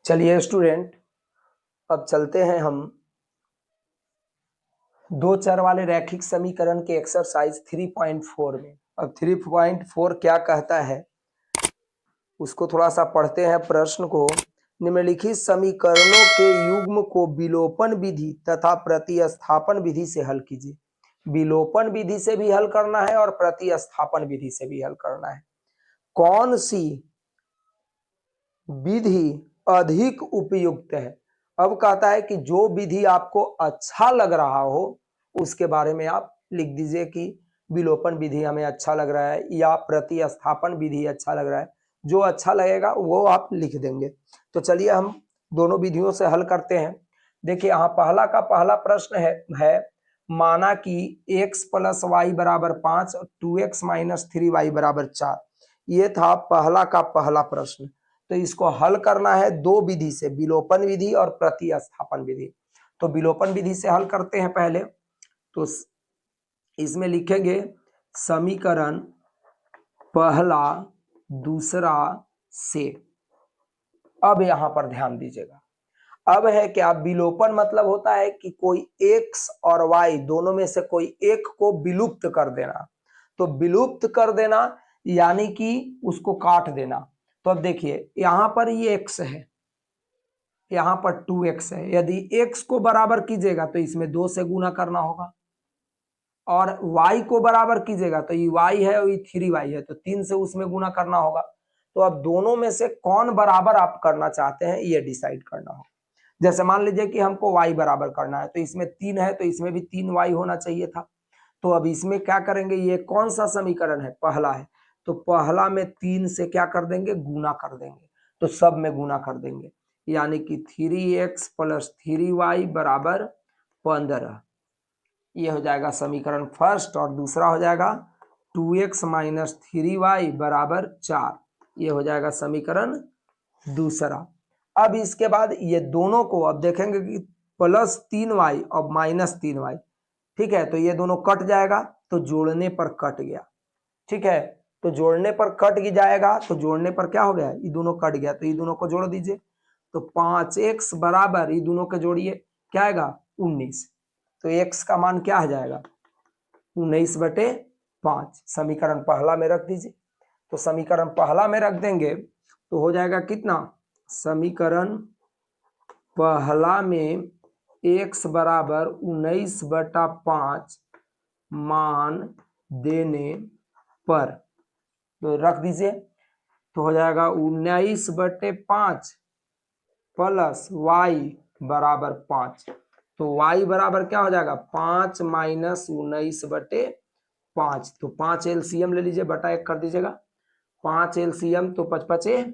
चलिए स्टूडेंट, अब चलते हैं हम दो चर वाले रैखिक समीकरण के एक्सरसाइज 3.4 में। अब 3.4 क्या कहता है उसको थोड़ा सा पढ़ते हैं प्रश्न को। निम्नलिखित समीकरणों के युग्म को विलोपन विधि तथा प्रतिस्थापन विधि से हल कीजिए। विलोपन विधि से भी हल करना है और प्रतिस्थापन विधि से भी हल करना है। कौन सी विधि अधिक उपयुक्त है? अब कहता है कि जो विधि आपको अच्छा लग रहा हो उसके बारे में आप लिख दीजिए कि विलोपन विधि हमें अच्छा लग रहा है या प्रतिस्थापन विधि अच्छा लग रहा है। जो अच्छा लगेगा वो आप लिख देंगे। तो चलिए हम दोनों विधियों से हल करते हैं। देखिए यहाँ पहला का पहला प्रश्न है माना कि x प्लस वाई बराबर 5 और 2x माइनस 3y बराबर 4। ये था पहला का पहला प्रश्न। तो इसको हल करना है दो विधि से, विलोपन विधि और प्रतिस्थापन विधि। तो विलोपन विधि से हल करते हैं पहले। तो इसमें लिखेंगे समीकरण पहला दूसरा से। अब यहां पर ध्यान दीजिएगा, अब है क्या विलोपन मतलब होता है कि कोई x और y दोनों में से कोई एक को विलुप्त कर देना। तो विलुप्त कर देना यानी कि उसको काट देना। तो अब देखिए यहां पर ये x है, यहां पर 2x है। यदि x को बराबर कीजिएगा तो इसमें 2 से गुना करना होगा और y को बराबर कीजिएगा तो ये y है और ये 3y है तो 3 से उसमें गुना करना होगा। तो अब दोनों में से कौन बराबर आप करना चाहते हैं ये डिसाइड करना होगा। जैसे मान लीजिए कि हमको y बराबर करना है तो इसमें 3 है तो इसमें भी 3y होना चाहिए था। तो अब इसमें क्या करेंगे, ये कौन सा समीकरण है? पहला है। तो पहला में 3 से क्या कर देंगे, गुना कर देंगे। तो सब में गुना कर देंगे यानी कि 3x प्लस 3y बराबर 15। ये हो जाएगा समीकरण फर्स्ट और दूसरा हो जाएगा 2x माइनस 3y बराबर 4। ये हो जाएगा समीकरण दूसरा। अब इसके बाद ये दोनों को अब देखेंगे कि प्लस 3y और माइनस 3y, ठीक है, तो ये दोनों कट जाएगा तो जोड़ने पर कट गया। ठीक है, तो जोड़ने पर कट जाएगा तो जोड़ने पर क्या हो गया, ये दोनों कट गया तो ये दोनों को जोड़ दीजिए। तो 5x बराबर ये दोनों के जोड़िए क्या आएगा 19। तो x का मान क्या आ जाएगा 19/5। समीकरण पहला में रख दीजिए। तो समीकरण पहला में रख देंगे तो हो जाएगा कितना, समीकरण पहला में x बराबर 19/5 मान देने पर तो रख दीजिए। तो हो जाएगा 19/5 प्लस y बराबर 5। तो y बराबर क्या हो जाएगा 5 माइनस 19/5। तो 5 एलसीएम ले लीजिए, बटा 1 कर दीजिएगा। 5 एलसीएम तो 5 5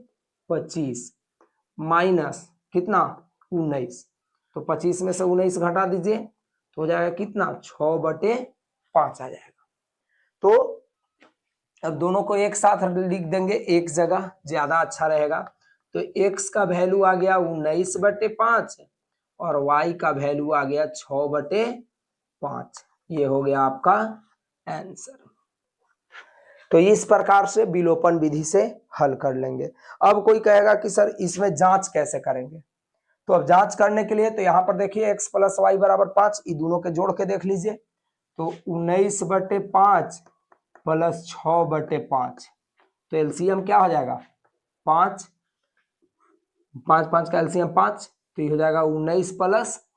25 माइनस कितना 19। तो 25 में से 19 घटा दीजिए तो हो जाएगा कितना 6/5 आ जाएगा। तो अब दोनों को एक साथ लिख देंगे एक जगह, ज्यादा अच्छा रहेगा। तो x का वैल्यू आ गया 19/5 और y का वैल्यू आ गया 6/5। ये हो गया आपका आंसर। तो इस प्रकार से विलोपन विधि से हल कर लेंगे। अब कोई कहेगा कि सर इसमें जांच कैसे करेंगे? तो अब जांच करने के लिए तो यहां पर देखिए x प्लस वाई बराबर 5, ये दोनों के जोड़ के देख लीजिए। तो 19/5 प्लस 6/5 तो एलसीएम क्या हो जाएगा 5, 5 का एलसीएम 5 तो ये हो जाएगा 19 प्लस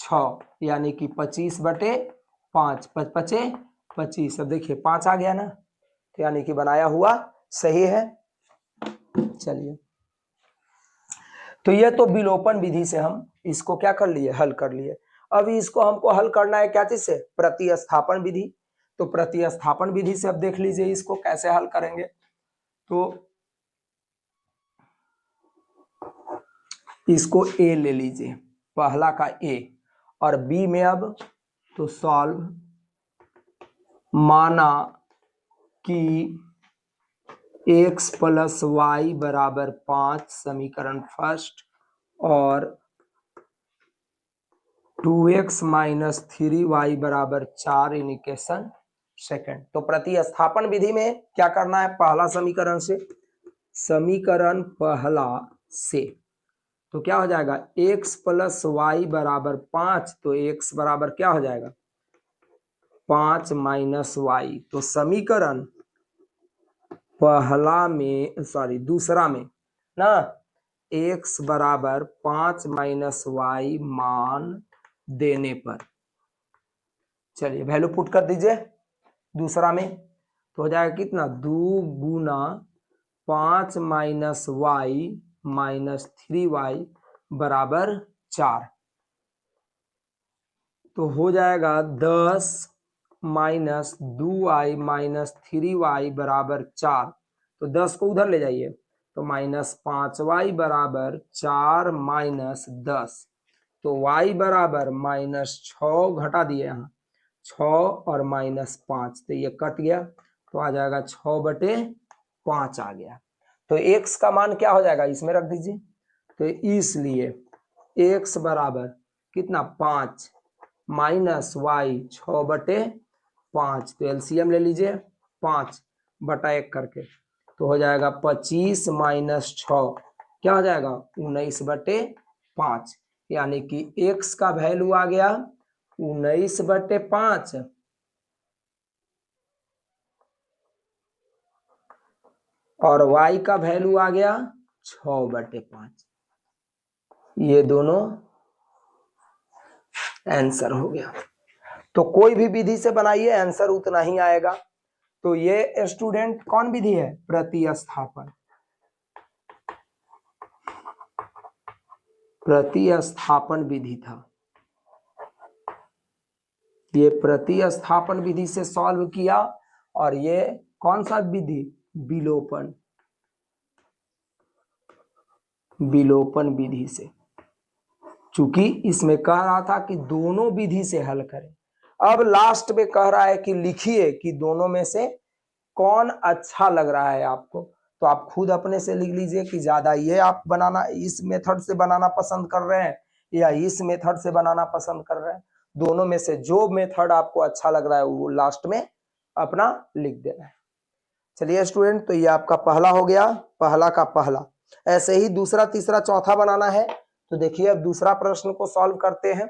6 यानी कि 25/5। 5 5 25। अब देखिए 5 आ गया ना, तो यानी कि बनाया हुआ सही है। चलिए, तो ये तो विलोपन विधि से हम इसको क्या कर लिए, हल कर लिए। अब इसको हमको हल करना है क्या चीज से, प्रतिस्थापन विधि। तो प्रतिस्थापन विधि से अब देख लीजिए इसको कैसे हल करेंगे। तो इसको ए ले लीजिए, पहला का ए, और बी में अब तो सॉल्व। माना कि x प्लस वाई बराबर 5 समीकरण फर्स्ट और 2x माइनस 3y बराबर 4 इन इक्वेशन सेकेंड। तो प्रतिस्थापन विधि में क्या करना है, पहला समीकरण से, समीकरण पहला से तो क्या हो जाएगा x प्लस वाई बराबर 5, तो x बराबर क्या हो जाएगा 5 माइनस वाई। तो समीकरण पहला में दूसरा में ना x बराबर 5 माइनस वाई मान देने पर, चलिए वैल्यू पुट कर दीजिए दूसरा में, तो हो जाएगा कितना 2 गुना 5 माइनस वाई माइनस 3y बराबर 4। तो हो जाएगा 10 माइनस 2y माइनस 3y बराबर 4। तो 10 को उधर ले जाइए, तो माइनस 5y बराबर 4 माइनस 10, तो y बराबर माइनस 6 घटा दिए यहाँ 6 और माइनस 5, तो ये कट गया, तो आ जाएगा 6/5 आ गया। तो x का मान क्या हो जाएगा इसमें रख दीजिए, तो इसलिए x बराबर कितना 5 माइनस वाई 6/5, तो एलसीएम ले लीजिए 5/1 करके, तो हो जाएगा 25 माइनस 6 क्या हो जाएगा 19/5, यानी कि x का वैल्यू आ गया 19/5 और y का वैल्यू आ गया 6/5। ये दोनों आंसर हो गया। तो कोई भी विधि से बनाइए आंसर उतना ही आएगा। तो ये स्टूडेंट कौन विधि है प्रतिस्थापन, प्रतिस्थापन विधि था। ये प्रतिस्थापन विधि से सॉल्व किया, और ये कौन सा विधि विलोपन, विलोपन विधि से, चूंकि इसमें कह रहा था कि दोनों विधि से हल करें। अब लास्ट में कह रहा है कि लिखिए कि दोनों में से कौन अच्छा लग रहा है आपको, तो आप खुद अपने से लिख लीजिए कि ज्यादा ये आप बनाना इस मेथड से बनाना पसंद कर रहे हैं या इस मेथड से बनाना पसंद कर रहे हैं। दोनों में से जो मेथड आपको अच्छा लग रहा है वो लास्ट में अपना लिख देना है। चलिए स्टूडेंट, तो ये आपका पहला हो गया, पहला का पहला। ऐसे ही दूसरा तीसरा चौथा बनाना है, तो देखिए अब दूसरा प्रश्न को सॉल्व करते हैं।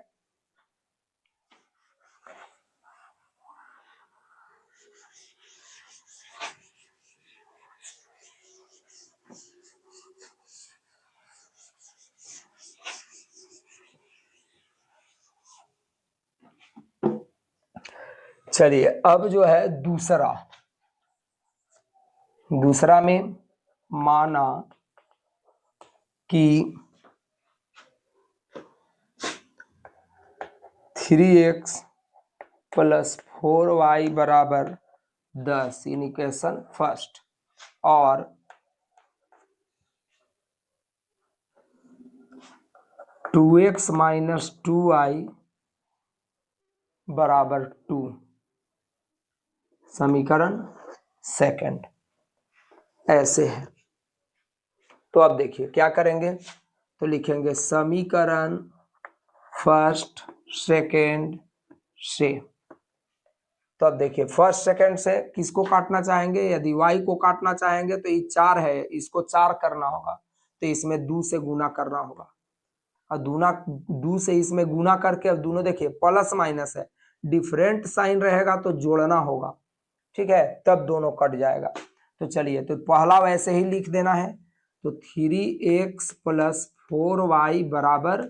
चलिए अब जो है दूसरा में माना कि 3x प्लस 4y बराबर 10 इक्वेशन फर्स्ट, और 2x माइनस 2y बराबर 2 समीकरण सेकंड, ऐसे है। तो अब देखिए क्या करेंगे, तो लिखेंगे समीकरण फर्स्ट सेकंड से। तो अब देखिए फर्स्ट सेकंड से किसको काटना चाहेंगे, यदि y को काटना चाहेंगे तो ये 4 है, इसको 4 करना होगा, तो इसमें 2 से गुना करना होगा, और 2 से इसमें गुना करके, अब दोनों देखिए प्लस माइनस है, डिफरेंट साइन रहेगा तो जोड़ना होगा, ठीक है, तब दोनों कट जाएगा। तो चलिए, तो पहला वैसे ही लिख देना है, तो 3x प्लस 4y बराबर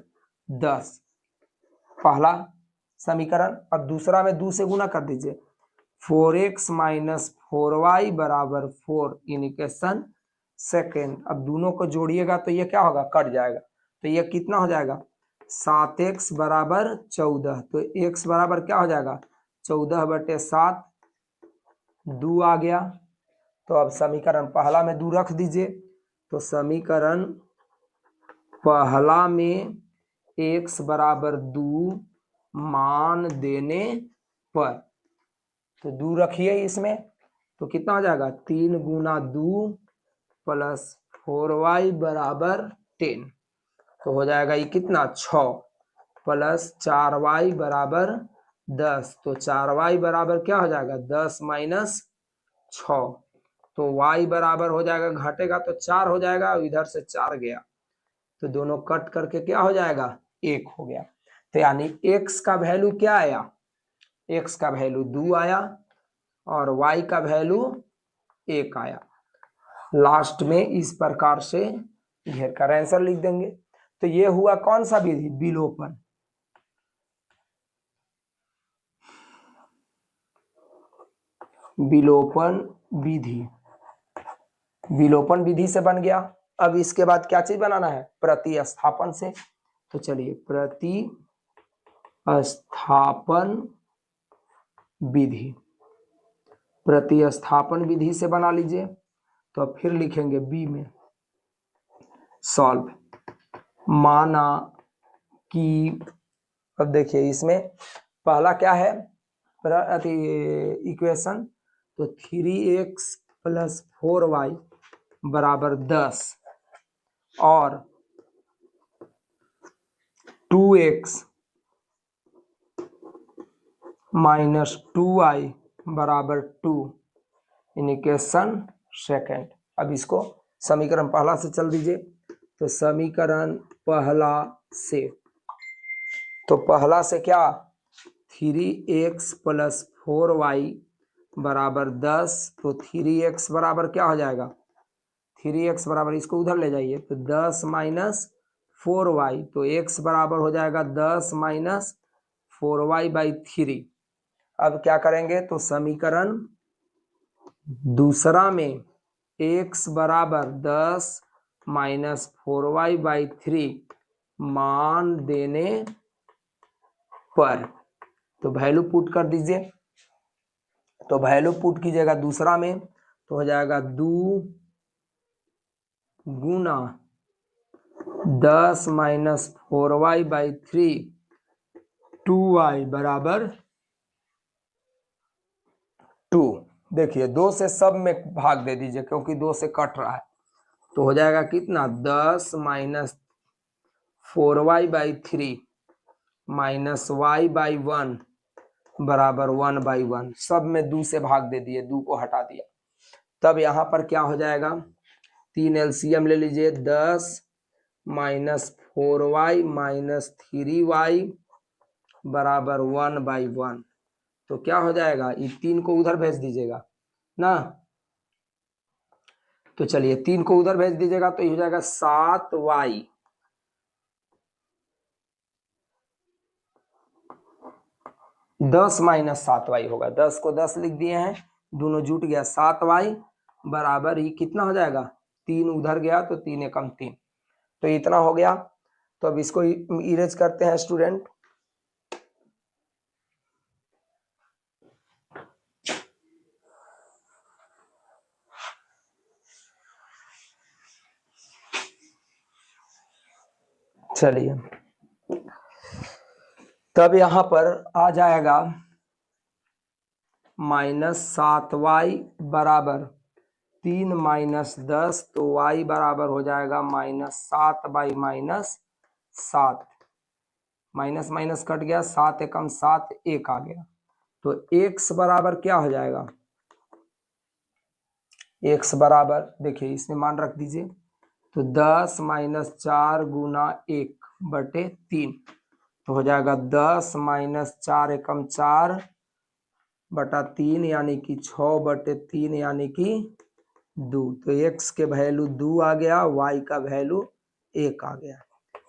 10 पहला समीकरण। अब दूसरा में 2 से गुना कर दीजिए, 4x माइनस 4y बराबर 4 इक्वेशन सेकेंड। अब दोनों को जोड़िएगा तो ये क्या होगा कट जाएगा, तो ये कितना हो जाएगा 7x बराबर 14, तो x बराबर क्या हो जाएगा 14/7, 2 आ गया। तो अब समीकरण पहला में 2 रख दीजिए, तो समीकरण पहला में x बराबर 2 मान देने पर, तो 2 रखिए इसमें, तो कितना हो जाएगा 3 गुना 2 प्लस 4y बराबर 10, तो हो जाएगा ये कितना 6 प्लस 4y बराबर 10, तो 4y बराबर क्या हो जाएगा 10 माइनस 6, तो y बराबर हो जाएगा घटेगा तो 4 हो जाएगा, इधर से 4 गया, तो दोनों कट करके क्या हो जाएगा, 1 हो गया। तो यानी x का वैल्यू क्या आया, x का वैल्यू 2 आया और y का वैल्यू 1 आया। लास्ट में इस प्रकार से घेर कर आंसर लिख देंगे। तो ये हुआ कौन सा विधि, विलोपन। विलोपन विधि, विलोपन विधि से बन गया। अब इसके बाद क्या चीज बनाना है, प्रतिस्थापन से। तो चलिए प्रतिस्थापन विधि, प्रतिस्थापन विधि से बना लीजिए। तो अब फिर लिखेंगे बी में सॉल्व। माना कि, अब देखिए इसमें पहला क्या है इक्वेशन, तो 3x + 4y बराबर 10 और 2x - 2y बराबर 2 इक्वेशन सेकंड। अब इसको समीकरण पहला से चल दीजिए। तो समीकरण पहला से, तो पहला से क्या, 3x + 4y बराबर 10, तो 3x बराबर क्या हो जाएगा, 3x बराबर, इसको उधर ले जाइए, तो 10 - 4y, तो x बराबर हो जाएगा 10 - 4y/3। अब क्या करेंगे, तो समीकरण दूसरा में x बराबर 10 - 4y/3 मान देने पर, तो वैल्यू पुट कर दीजिए। तो वैल्यू पुट कीजिएगा दूसरा में, तो हो जाएगा 2 गुना 10 - 4y/3 2y बराबर 2। देखिए 2 से सब में भाग दे दीजिए क्योंकि 2 से कट रहा है। तो हो जाएगा कितना, 10 - 4y/3 - y/1 बराबर 1/1। सब में 2 से भाग दे दिए, 2 को हटा दिया। तब यहाँ पर क्या हो जाएगा, 3 एलसीएम ले लीजिए, 10 - 4y - 3y बराबर 1/1। तो क्या हो जाएगा, ये 3 को उधर भेज दीजिएगा ना। तो चलिए 3 को उधर भेज दीजिएगा, तो ये हो जाएगा 7y 10 - 7y होगा। 10 को 10 लिख दिए हैं, दोनों जुट गया, 7y बराबर ही कितना हो जाएगा, 3 उधर गया तो 3 एकम 3, तो इतना हो गया। तो अब इसको इरेज करते हैं स्टूडेंट। चलिए तब यहां पर आ जाएगा -7y बराबर 3 - 10, तो y बराबर हो जाएगा -7/-7। माइनस माइनस कट गया, 7 एकम 7, 1 आ गया। तो x बराबर क्या हो जाएगा, x बराबर देखिए इसमें मान रख दीजिए, तो 10 - 4 गुना 1/3, तो हो जाएगा 10 - 4 एकम 4/3 यानी कि 6/3 यानी कि 2। तो x के वैल्यू 2 आ गया, y का वैल्यू 1 आ गया।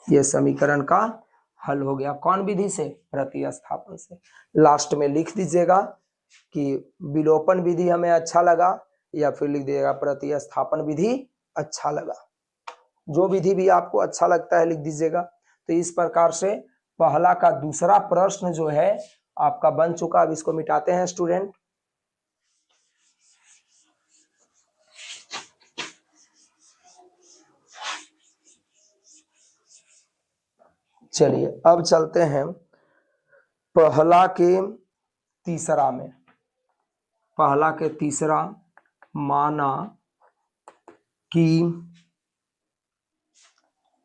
ये समीकरण का हल हो गया। कौन विधि से, प्रतिस्थापन से। लास्ट में लिख दीजिएगा कि विलोपन विधि हमें अच्छा लगा, या फिर लिख दीजिएगा प्रतिस्थापन विधि अच्छा लगा। जो विधि भी आपको अच्छा लगता है लिख दीजिएगा। तो इस प्रकार से पहला का दूसरा प्रश्न जो है आपका बन चुका। अब इसको मिटाते हैं स्टूडेंट। चलिए अब चलते हैं पहला के तीसरा में। पहला के तीसरा, माना कि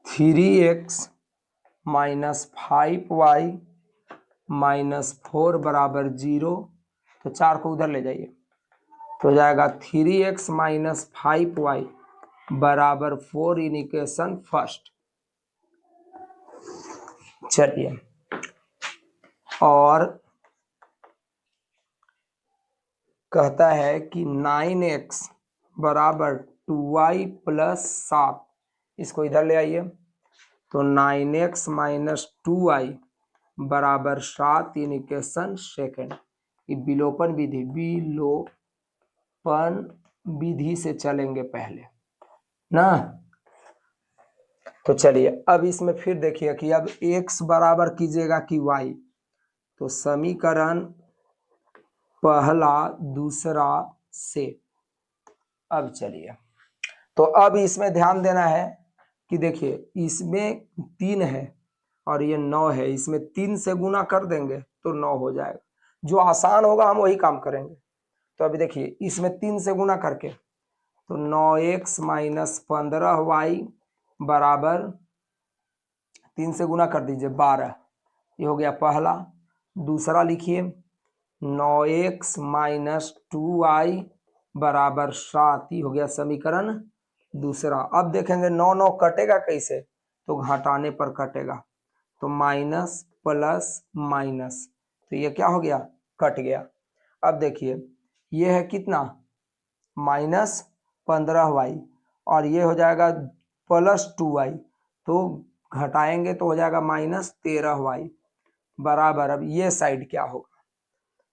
3x - 5y - 4 बराबर 0, तो 4 को उधर ले जाइए, तो हो जाएगा 3x - 5y बराबर 4 इन इक्वेशन फर्स्ट। चलिए, और कहता है कि 9x बराबर 2y प्लस 7, इसको इधर ले आइए, तो 9x माइनस 2y बराबर 7 इन इक्वेशन सेकेंड। ये विलोपन विधि से चलेंगे पहले ना। तो चलिए अब इसमें फिर देखिए कि अब x बराबर कीजिएगा कि y, तो समीकरण पहला दूसरा से। अब चलिए, तो अब इसमें ध्यान देना है कि देखिए इसमें 3 है और ये 9 है, इसमें 3 से गुना कर देंगे तो 9 हो जाएगा। जो आसान होगा हम वही काम करेंगे। तो अभी देखिए इसमें 3 से गुना करके, तो 9x माइनस 15y बराबर 3 से गुना कर दीजिए 12, ये हो गया पहला। दूसरा लिखिए 9x माइनस 2y बराबर 7, ये हो गया समीकरण दूसरा। अब देखेंगे 9 9 कटेगा कैसे, तो घटाने पर कटेगा, तो माइनस प्लस माइनस, तो ये क्या हो गया, कट गया। अब देखिए ये है कितना, माइनस 15y और ये हो जाएगा प्लस 2y, तो घटाएंगे तो हो जाएगा माइनस 13y बराबर। अब ये साइड क्या होगा,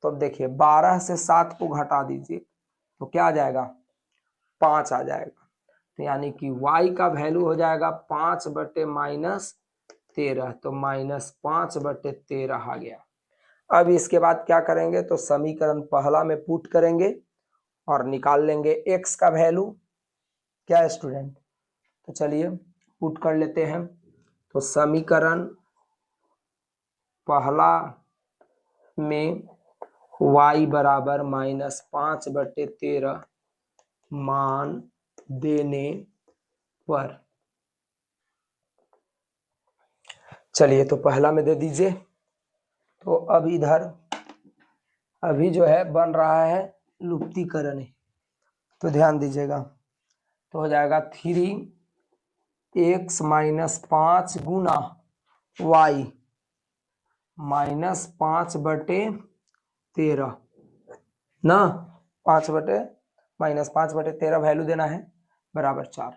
तो अब देखिए 12 से 7 को घटा दीजिए तो क्या आ जाएगा, 5 आ जाएगा। तो यानी कि y का वैल्यू हो जाएगा 5 बटे माइनस 13, तो माइनस 5 बटे 13 आ गया। अब इसके बाद क्या करेंगे, तो समीकरण पहला में पुट करेंगे और निकाल लेंगे x का वैल्यू। क्या है स्टूडेंट, तो चलिए पुट कर लेते हैं। तो समीकरण पहला में y बराबर माइनस 5 बटे 13 मान देने पर, चलिए तो पहला में दे दीजिए। तो अब इधर अभी जो है बन रहा है लुप्तीकरण, तो ध्यान दीजिएगा, तो हो जाएगा 3x माइनस 5 गुना y माइनस 5 बटे 13 ना, 5 बटे माइनस 5 बटे 13 वैल्यू देना है बराबर 4।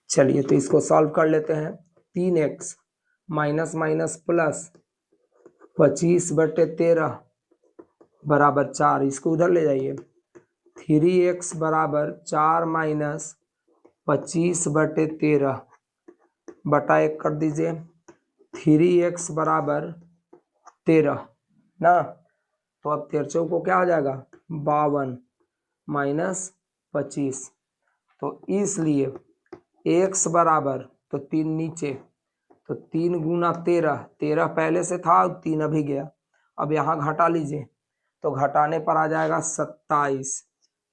चलिए तो इसको सॉल्व कर लेते हैं। 3x माइनस माइनस प्लस 25 बटे 13 बराबर 4, इसको उधर ले जाइए। 3x बराबर 4 माइनस 25 बटे 13 बटा 1 कर दीजिए। 3x बराबर 13 ना, तो अब 13 को क्या हो जाएगा 52 माइनस 25, तो इसलिए x बराबर, तो 3 नीचे, तो 3 गुना 13, 13 पहले से था 3 अभी गया, अब यहाँ घटा लीजिए तो घटाने पर आ जाएगा 27,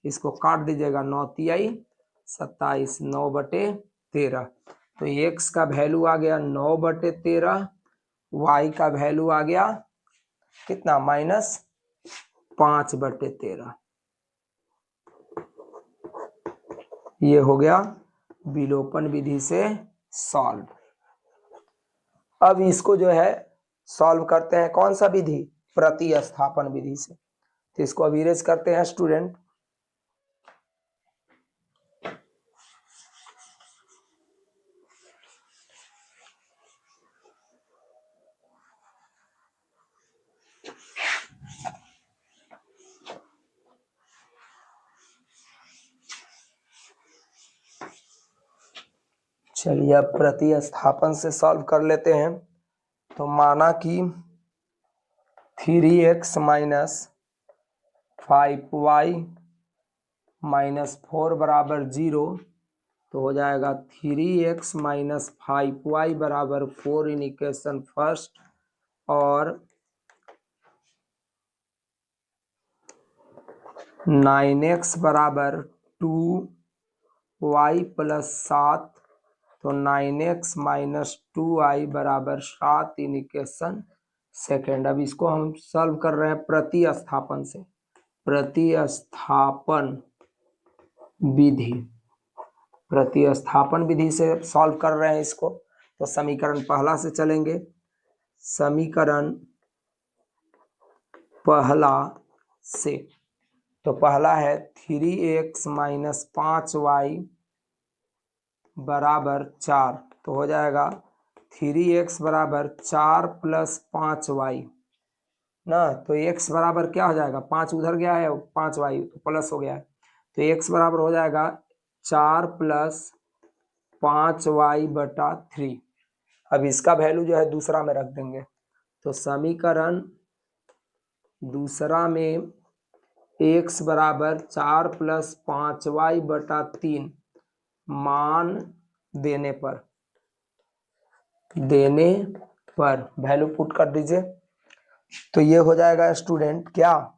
इसको काट दीजिएगा 9 तिहाई 27, 9 बटे 13, तो x का वैल्यू आ गया 9 बटे 13, y का वैल्यू आ गया कितना, माइनस 5 बटे 13। ये हो गया विलोपन विधि से सॉल्व। अब इसको जो है सॉल्व करते हैं कौन सा विधि, प्रतिस्थापन विधि से। तो इसको अब इरेज करते हैं स्टूडेंट। चलिए अब प्रतिस्थापन से सॉल्व कर लेते हैं। तो माना कि 3x माइनस 5y माइनस 4 बराबर 0, तो हो जाएगा 3x माइनस 5y बराबर 4 इन इक्वेशन फर्स्ट, और 9x बराबर 2y प्लस 7, तो 9x माइनस 2y बराबर 7 इन इक्वेशन सेकेंड। अब इसको हम सॉल्व कर रहे हैं प्रतिस्थापन से, प्रतिस्थापन विधि, प्रतिस्थापन विधि से सॉल्व कर रहे हैं इसको। तो समीकरण पहला से चलेंगे। समीकरण पहला से, तो पहला है 3x माइनस 5y बराबर 4, तो हो जाएगा 3x बराबर 4 प्लस 5y ना, तो x बराबर क्या हो जाएगा, 5 उधर गया है, 5y तो प्लस हो गया है, तो x बराबर हो जाएगा 4 प्लस 5y बटा 3। अब इसका वैल्यू जो है दूसरा में रख देंगे, तो समीकरण दूसरा में x बराबर 4 प्लस 5y बटा 3 मान देने पर वैल्यू पुट कर दीजिए, तो ये हो जाएगा स्टूडेंट क्या,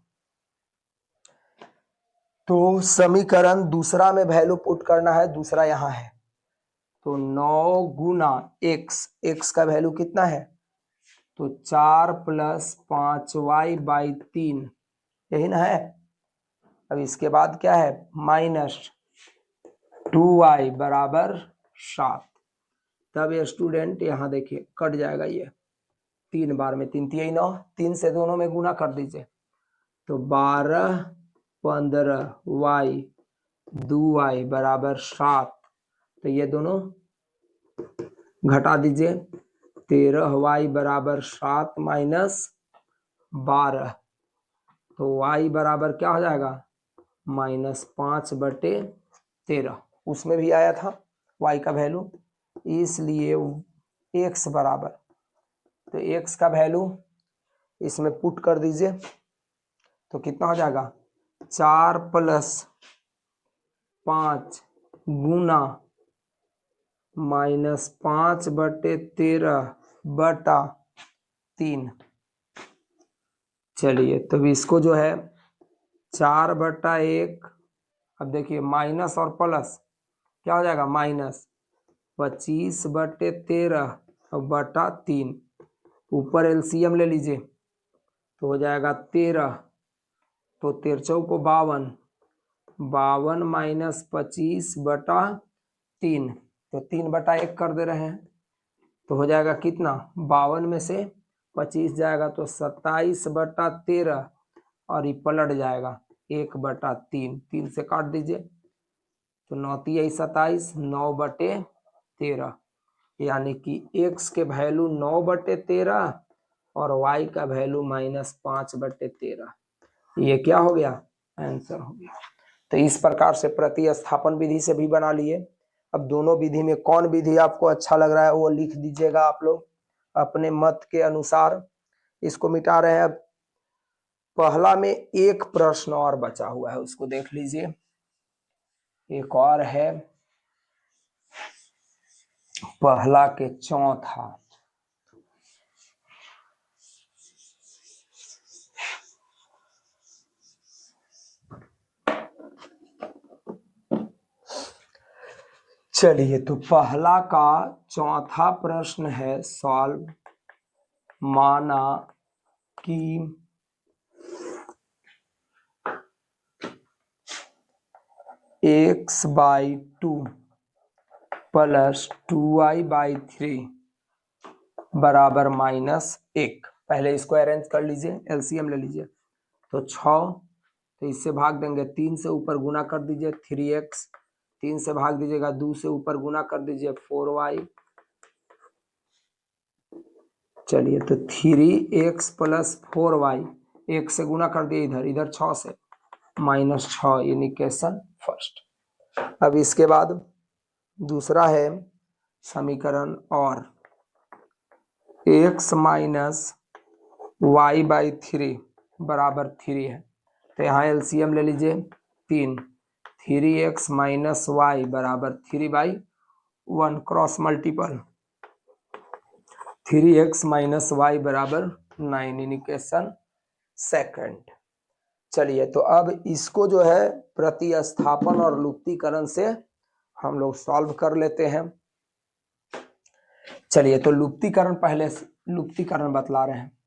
तो समीकरण दूसरा में वैल्यू पुट करना है, दूसरा यहाँ है, तो 9 गुना x का वैल्यू कितना है, तो 4 प्लस 5y बाई 3, यही ना है। अब इसके बाद क्या है, माइनस 2y बराबर 7। तब ये स्टूडेंट यहाँ देखिए कट जाएगा, ये 3 बार में 3 3 9, 3 से दोनों में गुना कर दीजिए, तो 12 15y 2y बराबर 7, तो ये दोनों घटा दीजिए, 13y बराबर 7 माइनस 12, तो y बराबर क्या हो जाएगा, माइनस 5/13, उसमें भी आया था y का वैल्यू, इसलिए x बराबर, तो x का वैल्यू इसमें पुट कर दीजिए, तो कितना हो जाएगा, 4 प्लस 5 गुना माइनस 5/13 बटा 3। चलिए तो इसको जो है 4/1, अब देखिए माइनस और प्लस क्या हो जाएगा, माइनस 25/13 बटा 3, ऊपर एलसीएम ले लीजिए, तो हो जाएगा 13, तो 13 चौको 52, 52 माइनस 25/3, तो 3/1 कर दे रहे हैं, तो हो जाएगा कितना, 52 में से 25 जाएगा तो 27/13, और ये पलट जाएगा 1/3, 3 से काट दीजिए, तो 9 3 27, 9/13, यानी कि x के वैल्यू 9/13 और y का वैल्यू माइनस 5/13, ये क्या हो गया, आंसर हो गया। तो इस प्रकार से प्रतिस्थापन विधि से भी बना लिए। अब दोनों विधि में कौन विधि आपको अच्छा लग रहा है वो लिख दीजिएगा आप लोग अपने मत के अनुसार। इसको मिटा रहे हैं। अब पहला में एक प्रश्न और बचा हुआ है, उसको देख लीजिए, एक और है पहला के चौथा। चलिए तो पहला का चौथा प्रश्न है सॉल्व। माना कि x/2 प्लस 2y/3 बराबर -1। पहले इसको अरेंज कर लीजिए, एलसीएम ले लीजिए, तो 6, तो इससे भाग देंगे, 3 से ऊपर गुना कर दीजिए 3x, 3 से भाग दीजिएगा, 2 से ऊपर गुना कर दीजिए 4y। चलिए तो 3x प्लस 4y, 1 से गुना कर दिए इधर, इधर 6 से, -6, यानी इक्वेशन फर्स्ट। अब इसके बाद दूसरा है समीकरण और x माइनस y/3 बराबर 3 है, तो यहाँ एलसीएम ले लीजिए 3, 3x माइनस y बराबर 3/1, cross multiple, 3x minus y बराबर 9, इक्वेशन सेकंड। चलिए तो अब इसको जो है प्रतिस्थापन और लुप्तीकरण से हम लोग सॉल्व कर लेते हैं। चलिए तो लुप्तीकरण, पहले लुप्तीकरण बतला रहे हैं।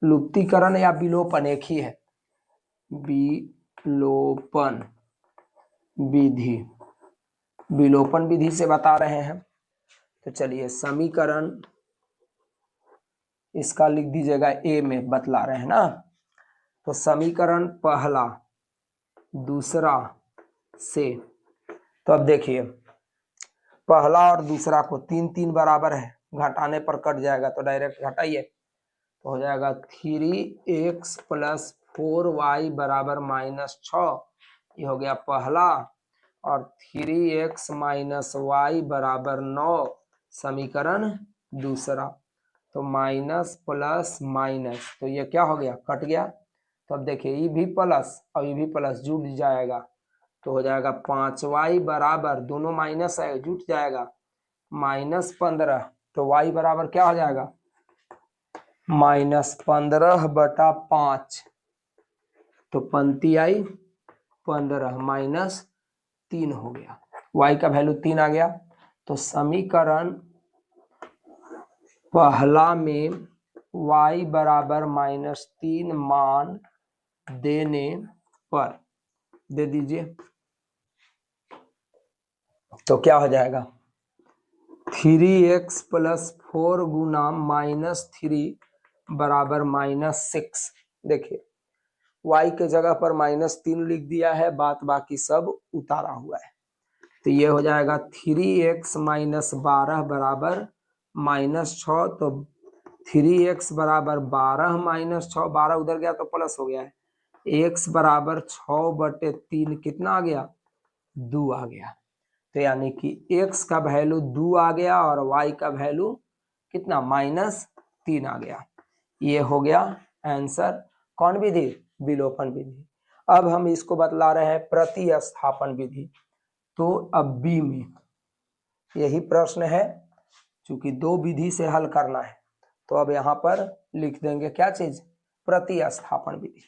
लुप्तीकरण या विलोपन एक ही है, विलोपन विधि विलोपन विधि से बता रहे हैं। तो चलिए समीकरण इसका लिख दीजिएगा, ए में बतला रहे हैं ना। तो समीकरण पहला दूसरा से, तो अब देखिए पहला और दूसरा को 3 3 बराबर है, घटाने पर कट जाएगा तो डायरेक्ट घटाइए, तो हो जाएगा 3x + 4y बराबर -6, ये हो गया पहला। और 3x - y बराबर 9 समीकरण दूसरा। तो माइनस प्लस माइनस, तो ये क्या हो गया, कट गया। तो अब देखिए ये भी प्लस और ये भी प्लस जुट जाएगा, तो हो जाएगा 5y बराबर, दोनों माइनस है जुट जाएगा, -15। तो y बराबर क्या हो जाएगा, -15/5। तो पंक्ति आई 15 -3 हो गया, y का वैल्यू 3 आ गया। तो समीकरण पहला में y बराबर -3 मान देने पर दे दीजिए, तो क्या हो जाएगा 3x + 4 गुना -3 बराबर -6। देखिए y के जगह पर -3 लिख दिया है, बात बाकी सब उतारा हुआ है। तो ये हो जाएगा 3x - 12 बराबर -6। तो 3x बराबर 12 -6, 12 उधर गया तो प्लस हो गया है, x बराबर 6/3 कितना आ गया, 2 आ गया। तो यानी कि x का वैल्यू 2 आ गया और y का वैल्यू कितना, -3 आ गया। ये हो गया आंसर। कौन विधि, विलोपन विधि। अब हम इसको बतला रहे हैं प्रतिस्थापन विधि। तो अब बी में यही प्रश्न है, चूंकि 2 विधि से हल करना है, तो अब यहाँ पर लिख देंगे क्या चीज, प्रतिस्थापन विधि।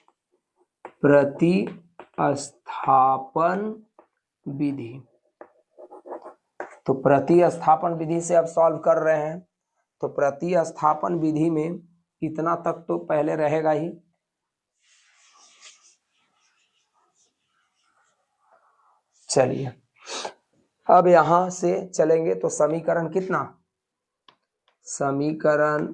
प्रतिस्थापन विधि, तो प्रतिस्थापन विधि से अब सॉल्व कर रहे हैं। तो प्रतिस्थापन विधि में इतना तक तो पहले रहेगा ही। चलिए अब यहां से चलेंगे तो समीकरण कितना, समीकरण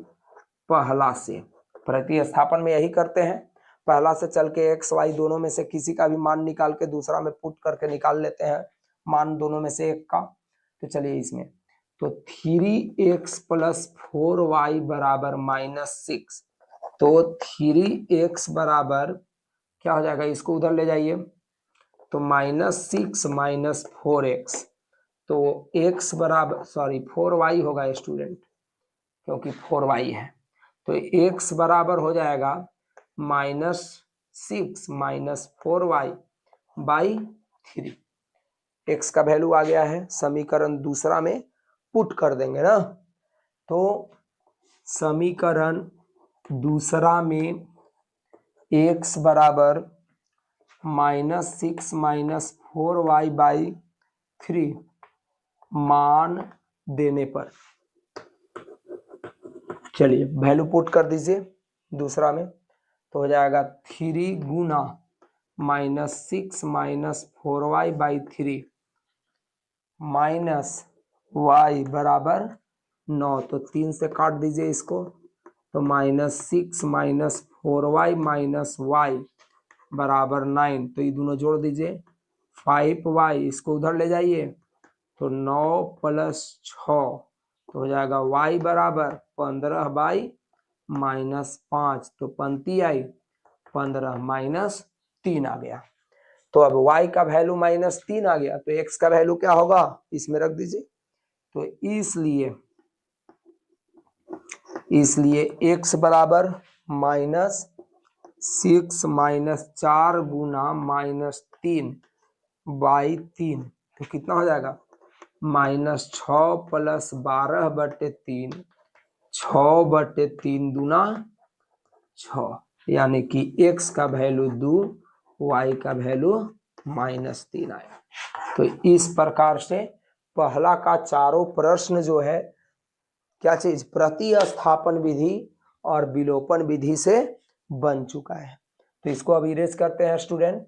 पहला से, प्रतिस्थापन में यही करते हैं, पहला से चल के x y दोनों में से किसी का भी मान निकाल के दूसरा में पुट करके निकाल लेते हैं मान दोनों में से एक का। तो चलिए इसमें तो 3x + 4y बराबर -6। तो 3x बराबर क्या हो जाएगा, इसको उधर ले जाइए, तो -6 - 4x, तो x बराबर, सॉरी 4y होगा स्टूडेंट, क्योंकि 4y है। तो x बराबर हो जाएगा -6 - 4y/3। x का वैल्यू आ गया है, समीकरण दूसरा में पुट कर देंगे ना। तो समीकरण दूसरा में x बराबर -6 - 4y/3 मान देने पर, चलिए वैल्यू पुट कर दीजिए दूसरा में, तो हो जाएगा 3 गुना -6 - 4y/3 -y बराबर 9। तो 3 से काट दीजिए इसको, तो -6 - 4y - y बराबर 9। तो ये दोनों जोड़ दीजिए, 5y, इसको उधर ले जाइए, तो 9 + 6, तो हो जाएगा y बराबर 15/-5। तो पंक्ति आई 15 - 3 आ गया। तो अब y का वैल्यू -3 आ गया, तो x का वैल्यू क्या होगा, इसमें रख दीजिए। तो इसलिए x बराबर -6 - 4 गुना -3/3, तो कितना हो जाएगा, -6 + 12/3, 6/3 दूना 6, यानी कि x का वैल्यू 2, y का वैल्यू -3 आया। तो इस प्रकार से पहला का चारों प्रश्न जो है क्या चीज, प्रतिस्थापन विधि और विलोपन विधि से बन चुका है। तो इसको अब इरेज करते हैं स्टूडेंट।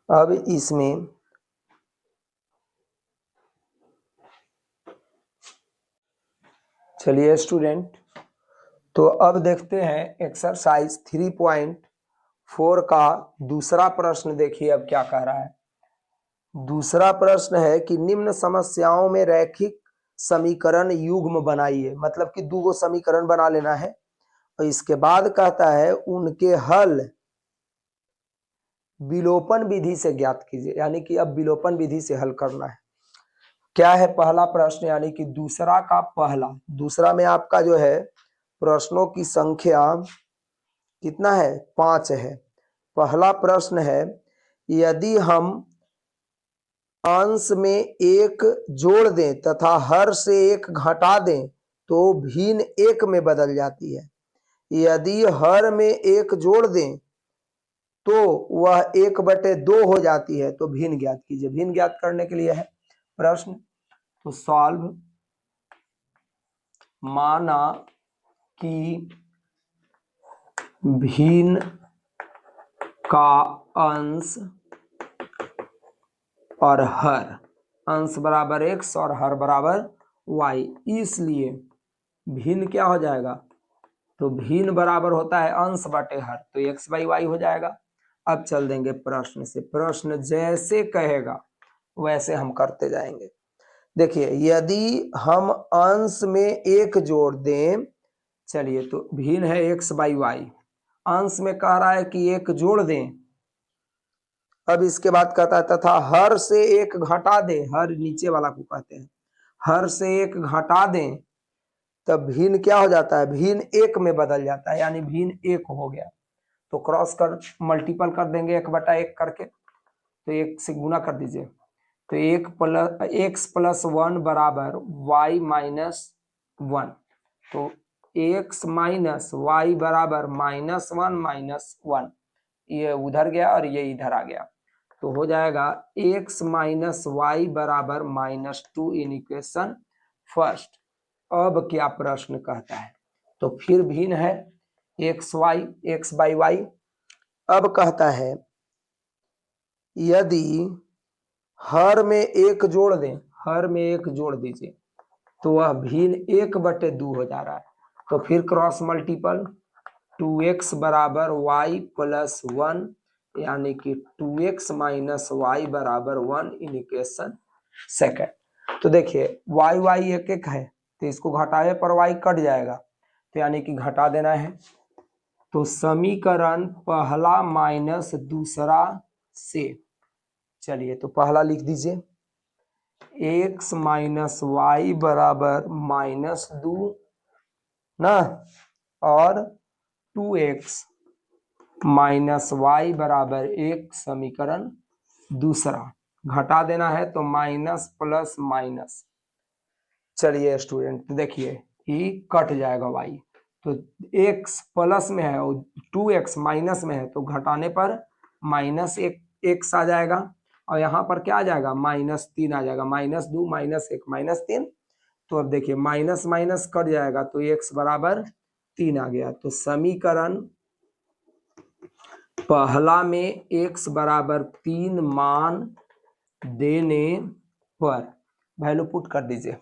अब इसमें चलिए स्टूडेंट, तो अब देखते हैं एक्सरसाइज 3.4 का दूसरा प्रश्न। देखिए अब क्या कह रहा है। दूसरा प्रश्न है कि निम्न समस्याओं में रैखिक समीकरण युग्म बनाइए, मतलब कि दो समीकरण बना लेना है और इसके बाद कहता है उनके हल विलोपन विधि से ज्ञात कीजिए, यानी कि अब विलोपन विधि से हल करना है। क्या है पहला प्रश्न, यानी कि दूसरा का पहला, दूसरा में आपका जो है प्रश्नों की संख्या कितना है, 5 है। पहला प्रश्न है यदि हम अंश में एक जोड़ दें तथा हर से एक घटा दें तो भिन्न एक में बदल जाती है। यदि हर में एक जोड़ दें तो वह 1/2 हो जाती है, तो भिन्न ज्ञात कीजिए। भिन्न ज्ञात करने के लिए है प्रश्न, तो सॉल्व। माना कि भिन्न का अंश और हर, अंश बराबर x और हर बराबर y, इसलिए भिन्न क्या हो जाएगा, तो भिन्न बराबर होता है अंश बटे हर, तो x/y हो जाएगा। अब चल देंगे प्रश्न से, प्रश्न जैसे कहेगा वैसे हम करते जाएंगे। देखिए यदि हम अंश में एक जोड़ दें, चलिए तो भिन्न है x/y, अंश में कह रहा है कि एक जोड़ दें। अब इसके बाद कहता है तथा हर से एक घटा दें, हर नीचे वाला को कहते हैं, हर से एक घटा दें, तब भिन्न क्या हो जाता है, भिन्न एक में बदल जाता है, यानी भिन्न एक हो गया। तो क्रॉस कर मल्टीपल कर देंगे 1/1 करके, तो 1 से गुना कर दीजिए, तो x+1 बराबर y-1, तो x माइनस वाई बराबर -1 -1, ये उधर गया और ये इधर आ गया, तो हो जाएगा x माइनस वाई बराबर -2 इन इक्वेशन फर्स्ट। अब क्या प्रश्न कहता है, तो फिर भिन्न है x/y। अब कहता है यदि हर में एक जोड़ दें, हर में एक जोड़ दीजिए, तो वह भिन्न 1/2 हो जा रहा है, तो फिर क्रॉस मल्टीपल, 2x बराबर y+1, यानी कि 2x माइनस वाई बराबर 1 इन इक्वेशन सेकेंड। तो देखिए y एक एक है, तो इसको घटाए पर y कट जाएगा, तो यानी कि घटा देना है। तो समीकरण पहला माइनस दूसरा से, चलिए तो पहला लिख दीजिए, x माइनस वाई बराबर -2 ना, और 2x माइनस वाई बराबर 1 समीकरण दूसरा। घटा देना है तो माइनस प्लस माइनस, चलिए स्टूडेंट देखिए ये कट जाएगा y, तो x प्लस में है और 2x माइनस में है, तो घटाने पर -1 आ जाएगा, और यहाँ पर क्या आ जाएगा, -3 आ जाएगा, -2 -1 -3। तो अब देखिए माइनस माइनस कट जाएगा, तो x बराबर 3 आ गया। तो समीकरण पहला में x बराबर 3 मान देने पर वैल्यू पुट कर दीजिए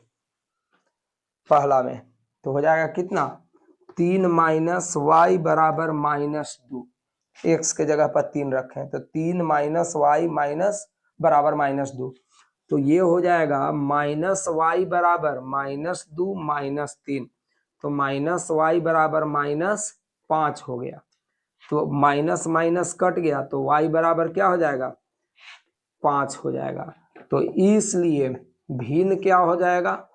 पहला में, तो हो जाएगा कितना, 3 माइनस वाई बराबर -2, x के जगह पर 3 रखें, तो 3 माइनस वाई माइनस बराबर -2, तो ये हो जाएगा माइनस वाई बराबर -2 -3, तो माइनस वाई बराबर -5 हो गया, तो माइनस माइनस कट गया, तो y बराबर क्या हो जाएगा, 5 हो जाएगा। तो इसलिए भिन्न क्या हो जाएगा,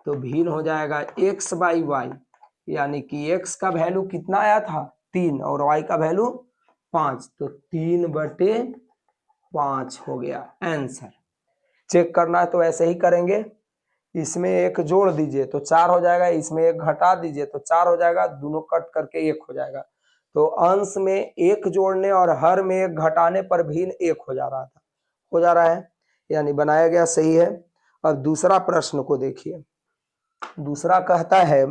तो भिन्न हो जाएगा x/y, यानी कि x का वैल्यू कितना आया था 3 और y का वैल्यू 5, तो 3/5 हो गया आंसर। चेक करना है तो ऐसे ही करेंगे, इसमें एक जोड़ दीजिए तो 4 हो जाएगा, इसमें एक घटा दीजिए तो 4 हो जाएगा, दोनों कट करके 1 हो जाएगा। तो अंश में एक जोड़ने और हर में एक घटाने पर भिन्न 1 हो जा रहा था, हो जा रहा है, यानी बनाया गया सही है। अब दूसरा प्रश्न को देखिए, दूसरा कहता है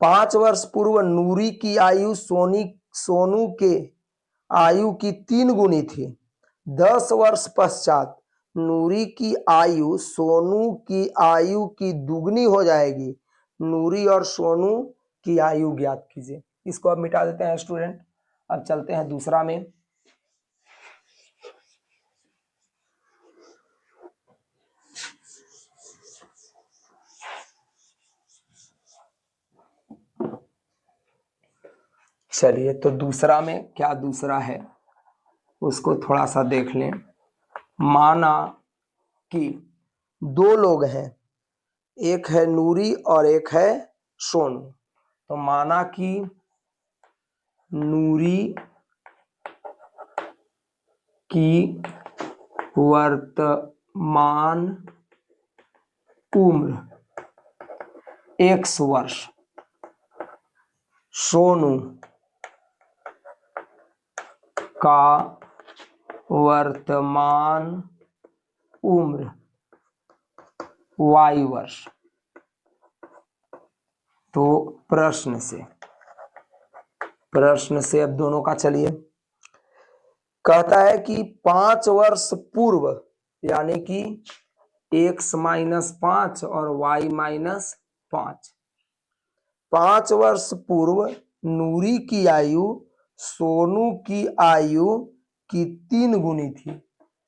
5 वर्ष पूर्व नूरी की आयु सोनू के आयु की 3 गुनी थी। 10 वर्ष पश्चात नूरी की आयु सोनू की आयु की दुगनी हो जाएगी। नूरी और सोनू की आयु ज्ञात कीजिए। इसको अब मिटा देते हैं स्टूडेंट। अब चलते हैं दूसरा में। चलिए, तो दूसरा में क्या दूसरा है उसको थोड़ा सा देख लें। माना कि 2 लोग हैं, एक है नूरी और एक है सोनू। तो माना कि नूरी की वर्तमान उम्र 1 वर्ष, सोनू का वर्तमान उम्र y वर्ष। तो प्रश्न से अब दोनों का चलिए। कहता है कि 5 वर्ष पूर्व, यानी कि x - 5 और y - 5, 5 वर्ष पूर्व नूरी की आयु सोनू की आयु की 3 गुनी थी।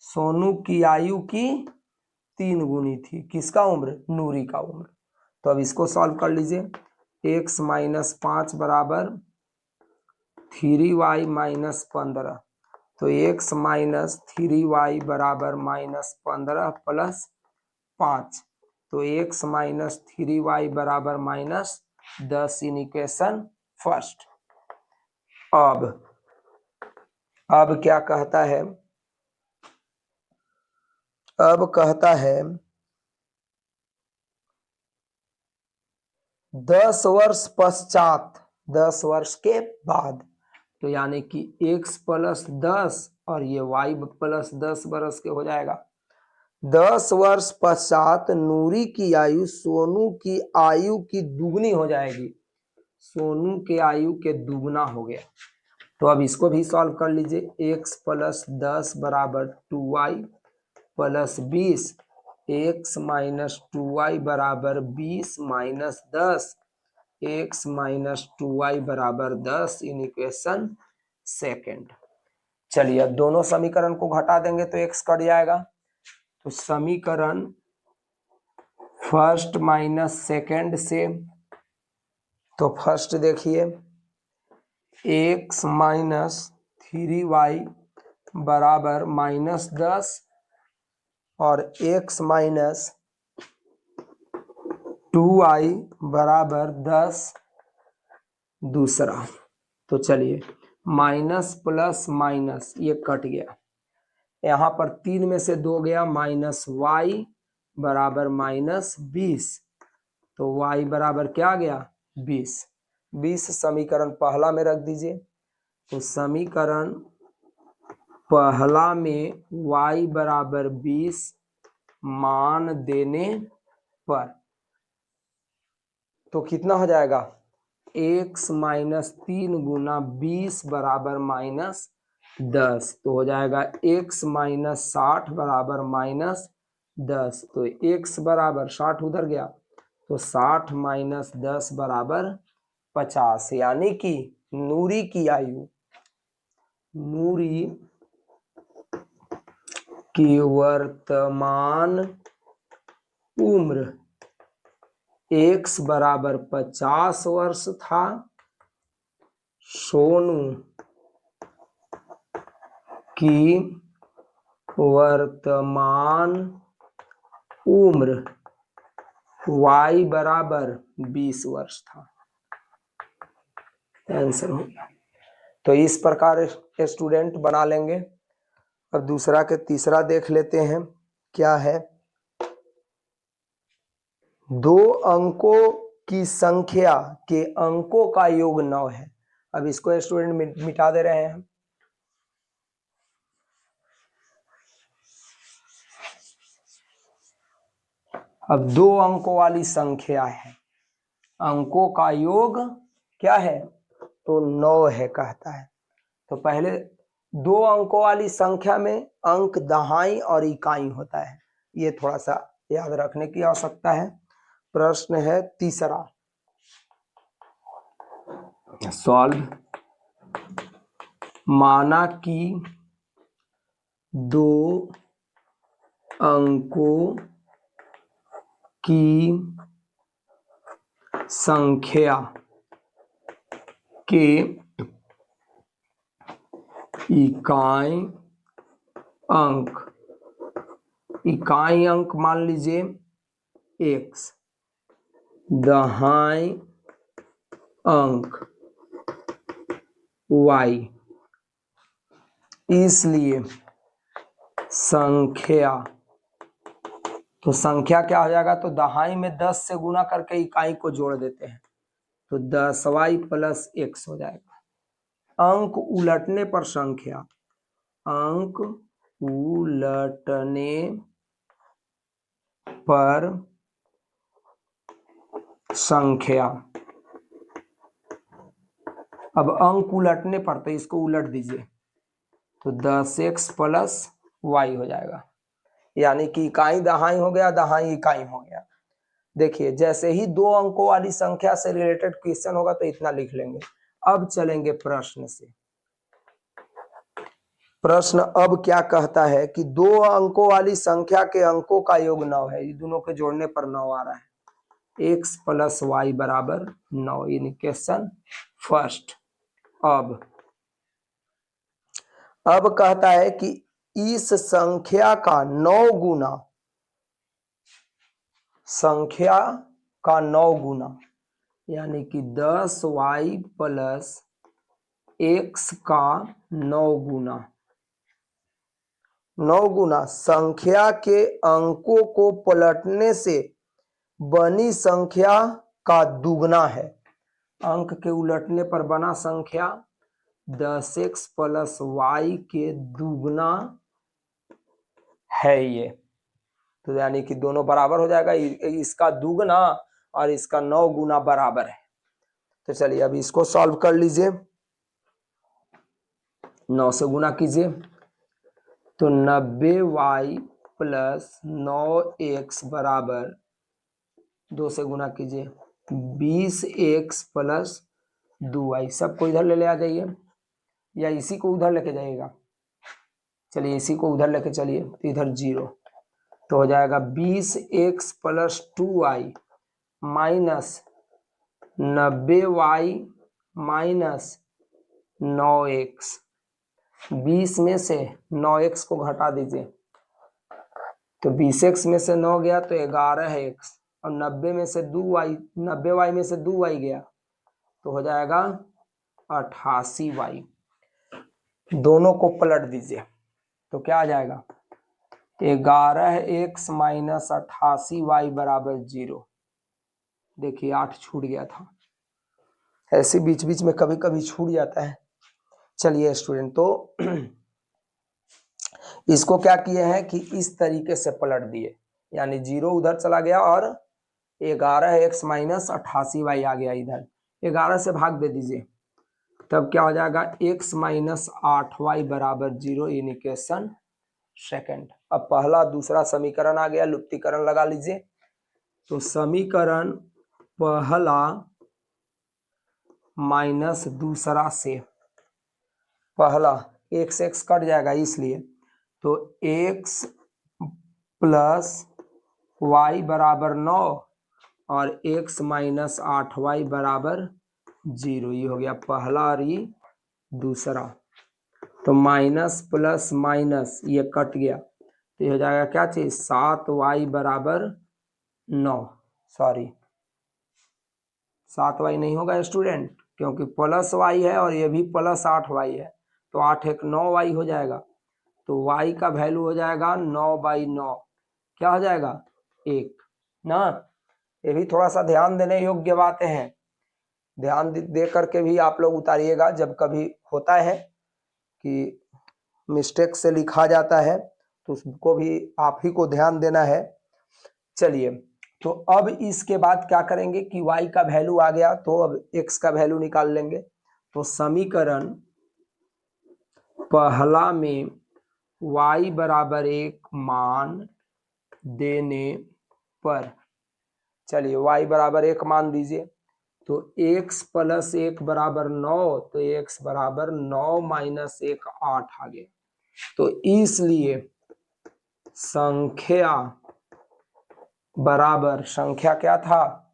सोनू की आयु की 3 गुनी थी। किसका उम्र? नूरी का उम्र। तो अब इसको सॉल्व कर लीजिए। x - 5 बराबर 3y - 15। तो x - 3y बराबर -15 प्लस 5। तो x - 3y बराबर -10 इन इक्वेशन फर्स्ट। अब क्या कहता है? अब कहता है 10 वर्ष पश्चात, 10 वर्ष के बाद। तो यानी कि x + 10 और ये y + 10 बरस के हो जाएगा। 10 वर्ष पश्चात नूरी की आयु सोनू की आयु की दुगनी हो जाएगी। सोनू के आयु के दुगना हो गया। तो अब इसको भी सॉल्व कर लीजिए। x + 10 बराबर 2y + 20। x - 2y बराबर 20 - 10। x - 2y बराबर 10 इन इक्वेशन सेकेंड। चलिए, अब दोनों समीकरण को घटा देंगे तो x कट जाएगा। तो समीकरण फर्स्ट माइनस सेकेंड से, तो फर्स्ट देखिए x - 3y बराबर -10 और x - 2y बराबर 10 दूसरा। तो चलिए, माइनस प्लस माइनस ये कट गया। यहाँ पर 3 में से 2 गया, -y बराबर -20। तो y बराबर क्या गया? 20। 20 समीकरण पहला में रख दीजिए। तो समीकरण पहला में y बराबर 20 मान देने पर तो कितना हो जाएगा? x - 3 गुना 20 बराबर -10। तो हो जाएगा x - 60 बराबर -10। तो x बराबर 60 उधर गया, तो 60 - 10 बराबर 50। यानी कि नूरी की वर्तमान उम्र x बराबर 50 वर्ष था। सोनू की वर्तमान उम्र y बराबर 20 वर्ष था। आंसर हो गया। तो इस प्रकार स्टूडेंट बना लेंगे। अब दूसरा के तीसरा देख लेते हैं क्या है। 2 अंकों की संख्या के अंकों का योग 9 है। अब इसको स्टूडेंट मिटा दे रहे हैं। अब 2 अंकों वाली संख्या है, अंकों का योग क्या है? तो 9 है कहता है। तो पहले दो अंकों वाली संख्या में अंक दहाई और इकाई होता है, ये थोड़ा सा याद रखने की आवश्यकता है। प्रश्न है तीसरा, सॉल्व। माना कि दो अंकों की संख्या के इकाई अंक मान लीजिए x, दहाई अंक y, इसलिए संख्या, तो संख्या क्या हो जाएगा, तो दहाई में 10 से गुना करके इकाई को जोड़ देते हैं, तो 10y प्लस x हो जाएगा। अंक उलटने पर संख्या, अंक उलटने पर संख्या, अब अंक उलटने पर तो इसको उलट दीजिए, तो 10x प्लस y हो जाएगा, यानी कि इकाई दहाई हो गया, दहाई इकाई हो गया। देखिए जैसे ही दो अंकों वाली संख्या से रिलेटेड क्वेश्चन होगा तो इतना लिख लेंगे। अब चलेंगे प्रश्न से। प्रश्न अब क्या कहता है कि दो अंकों वाली संख्या के अंकों का योग 9 है, ये दोनों के जोड़ने पर 9 आ रहा है, x प्लस वाई बराबर 9, यानी क्वेश्चन फर्स्ट। अब कहता है कि इस संख्या का 9 गुना, संख्या का 9 गुना यानी कि 10y प्लस x का 9 गुना, 9 गुना संख्या के अंकों को पलटने से बनी संख्या का दुगना है। अंक के उलटने पर बना संख्या 10x प्लस y के दुगना है ये, तो यानी कि दोनों बराबर हो जाएगा, इसका दुगना और इसका 9 गुना बराबर है। तो चलिए अब इसको सॉल्व कर लीजिए, 9 से गुना कीजिए, तो 90y प्लस 9x बराबर 2 से गुना कीजिए 20x प्लस 2y, सबको इधर ले आ जाइए या इसी को उधर लेके जाइएगा, चलिए इसी को उधर लेके चलिए, तो इधर 0, तो हो जाएगा 20x plus 2y minus 90y minus 9x, 20 में से 9x को घटा दीजिए, तो 20x में से 9 गया तो 11x, और 90 में से 2y, 90y में से 2y गया तो हो जाएगा 88y। दोनों को पलट दीजिए तो क्या आ जाएगा, 11x माइनस 88y बराबर 0। देखिए 8 छूट गया था, ऐसे बीच बीच में कभी कभी छूट जाता है। चलिए स्टूडेंट, तो इसको क्या किए हैं कि इस तरीके से पलट दिए, यानी 0 उधर चला गया और 11x माइनस 88y आ गया इधर, 11 से भाग दे दीजिए, तब क्या हो जाएगा x माइनस 8y बराबर 0, यानी क्वेश्चन सेकंड। अब पहला दूसरा समीकरण आ गया, लुप्तीकरण लगा लीजिए, तो समीकरण पहला माइनस दूसरा से, पहला x x कट जाएगा इसलिए, तो x प्लस y बराबर 9 और x माइनस 8y बराबर 0, ये हो गया पहला और ये दूसरा, तो माइनस प्लस माइनस ये कट गया, तो ये हो जाएगा क्या चीज, 7y बराबर 9, सॉरी 7y नहीं होगा स्टूडेंट, क्योंकि प्लस y है और ये भी प्लस 8y है, तो 8 एक 9y हो जाएगा, तो y का वैल्यू हो जाएगा 9/9, क्या हो जाएगा 1 ना। ये भी थोड़ा सा ध्यान देने योग्य बातें हैं, ध्यान दे करके भी आप लोग उतारिएगा, जब कभी होता है कि मिस्टेक से लिखा जाता है तो उसको भी आप ही को ध्यान देना है। चलिए, तो अब इसके बाद क्या करेंगे कि y का वैल्यू आ गया तो अब x का वैल्यू निकाल लेंगे, तो समीकरण पहला में y बराबर 1 मान देने पर, चलिए y बराबर 1 मान दीजिए, तो x प्लस 1 बराबर 9, तो x बराबर 9 माइनस 1 8 आ गया। तो इसलिए संख्या बराबर, संख्या क्या था,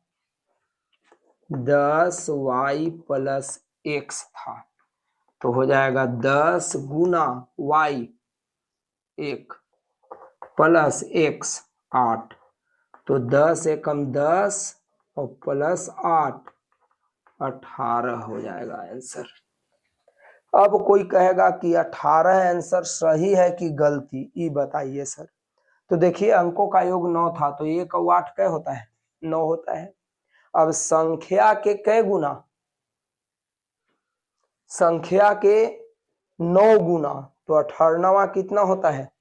10y प्लस x था। तो हो जाएगा 10 गुना y 1 प्लस x 8, तो 10 एकम 10 और प्लस 8 18 हो जाएगा आंसर। अब कोई कहेगा कि 18 आंसर सही है कि गलती, ये बताइए सर। तो देखिए अंकों का योग 9 था, तो 1 और 8 क्या होता है, 9 होता है। अब संख्या के कै गुना, संख्या के 9 गुना, तो 18वां कितना होता है,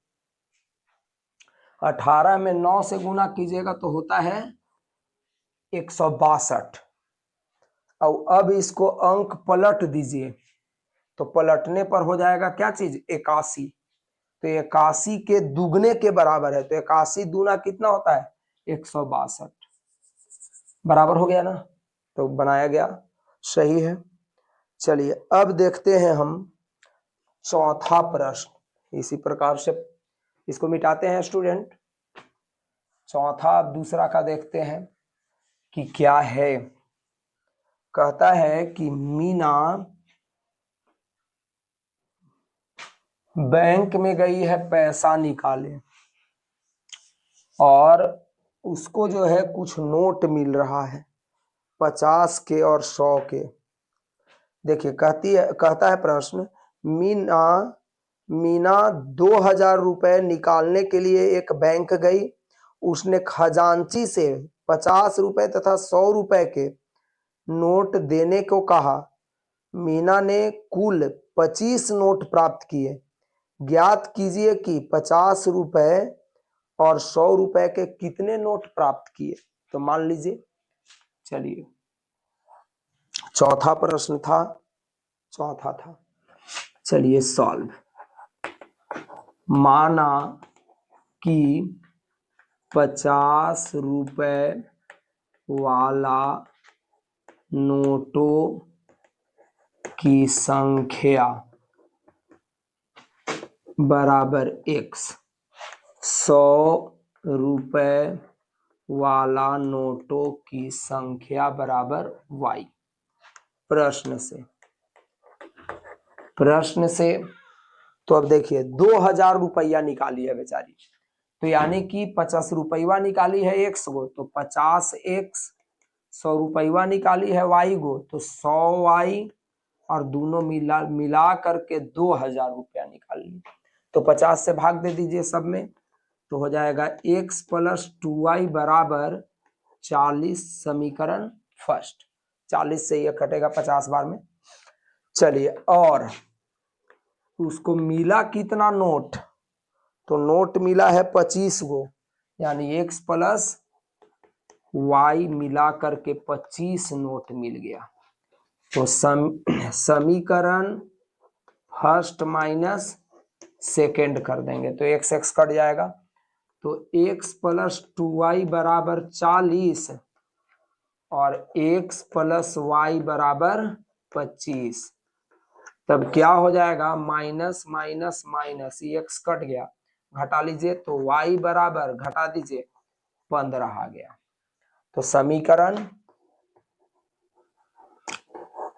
18 में 9 से गुना कीजिएगा तो होता है 162। और अब इसको अंक पलट दीजिए, तो पलटने पर हो जाएगा क्या चीज, 81। तो 81 के दुगने के बराबर है, तो 81 दूना कितना होता है, 162, बराबर हो गया ना, तो बनाया गया, सही है। चलिए अब देखते हैं हम चौथा प्रश्न। इसी प्रकार से इसको मिटाते हैं स्टूडेंट। चौथा अब दूसरा का देखते हैं कि क्या है। कहता है कि मीना बैंक में गई है पैसा निकाले, और उसको जो है कुछ नोट मिल रहा है 50 के और 100 के। देखिए कहता है प्रश्न, मीना 2000 रुपए निकालने के लिए एक बैंक गई। उसने खजांची से 50 रुपए तथा 100 रुपए के नोट देने को कहा। मीना ने कुल 25 नोट प्राप्त किए। ज्ञात कीजिए कि 50 रुपए और 100 रुपए के कितने नोट प्राप्त किए। तो मान लीजिए, चलिए चौथा प्रश्न था, चौथा था, चलिए सॉल्व। माना कि 50 रुपए वाला नोटों की संख्या बराबर x, 100 रुपए वाला नोटों की संख्या बराबर y। प्रश्न से तो अब देखिए 2000 रुपया निकाली है बेचारी, तो यानी कि 50 रुपया निकाली है x गो, तो 50x, 100 रुपया निकाली है y गो, तो 100y, और दोनों मिला करके 2000 रुपया निकाल ली। तो 50 से भाग दे दीजिए सब में, तो हो जाएगा x प्लस 2y बराबर 40। समीकरण फर्स्ट, 40 से ये कटेगा 50 बार में। चलिए, और उसको मिला कितना नोट, तो नोट मिला है 25 गो, यानी x प्लस y मिला करके 25 नोट मिल गया। तो समीकरण फर्स्ट माइनस सेकेंड कर देंगे, तो x x कट जाएगा, तो x प्लस 2y बराबर 40 और x प्लस y बराबर 25। तब क्या हो जाएगा, minus minus minus, x cut गया, घटा लीजिए, तो y बराबर घटा दीजिए 15 आ गया। तो समीकरण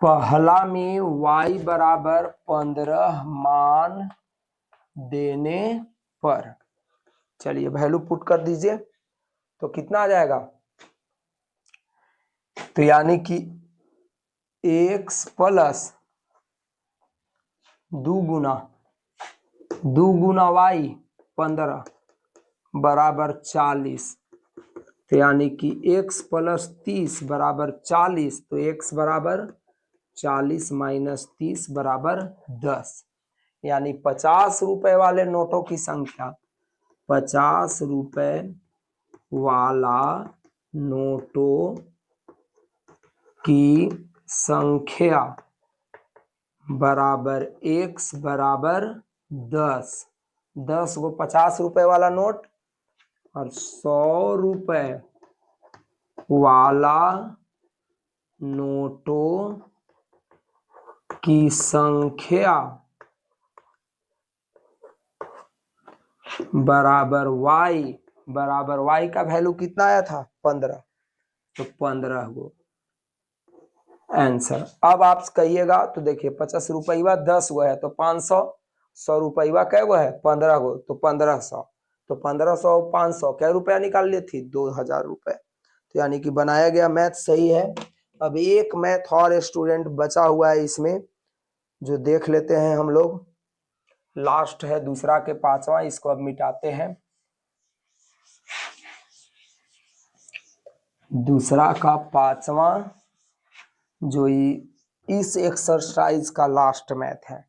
पहला में y बराबर 15 मान देने पर, चलिए वैल्यू पुट कर दीजिए, तो कितना आ जाएगा, तो यानी कि x प्लस 2 गुना y 15 बराबर 40, तो यानी कि x प्लस 30 बराबर 40, तो x बराबर 40 माइनस 30 बराबर 10, यानी 50 रुपए वाले नोटों की संख्या, 50 रुपए वाला नोटों की संख्या बराबर x बराबर 10। 10 को 50 रुपए वाला नोट और 100 रुपए वाला नोटों की संख्या बराबर y का वैल्यू कितना आया था 15, तो 15 गो आंसर। अब आप कहिएगा तो देखिए 50 रुपया 10 गो है तो 500, 100 रुपया कै गो है 15 गो तो 1500, तो 1500 500 क्या रुपया निकाल ली थी 2000 रुपए। तो यानी कि बनाया गया मैथ सही है। अब एक मैथ और स्टूडेंट बचा हुआ है इसमें, जो देख लेते हैं हम लोग। लास्ट है दूसरा के पांचवा, इसको अब मिटाते हैं। दूसरा का पांचवा जो इस एक्सरसाइज का लास्ट मैथ है।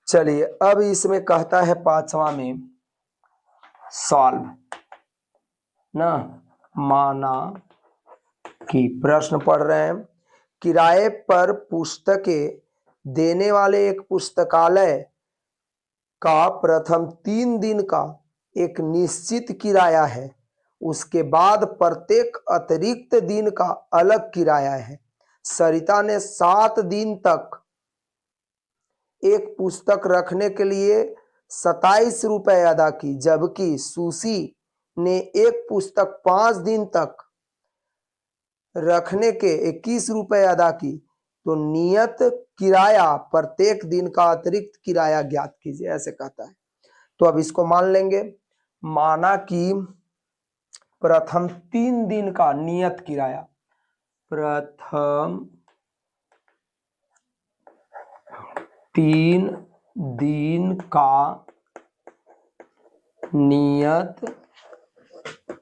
चलिए अब इसमें कहता है पांचवा में सॉल्व ना, माना कि प्रश्न पढ़ रहे हैं, किराए पर पुस्तकें देने वाले एक पुस्तकालय का प्रथम 3 दिन का एक निश्चित किराया है, उसके बाद प्रत्येक अतिरिक्त दिन का अलग किराया है। सरिता ने 7 दिन तक एक पुस्तक रखने के लिए 27 रुपए अदा की, जबकि सुशी ने एक पुस्तक 5 दिन तक रखने के 21 रुपए अदा की। तो नियत किराया प्रत्येक दिन का अतिरिक्त किराया ज्ञात कीजिए, ऐसे कहता है। तो अब इसको मान लेंगे, माना कि प्रथम 3 दिन का नियत किराया, प्रथम 3 दिन का नियत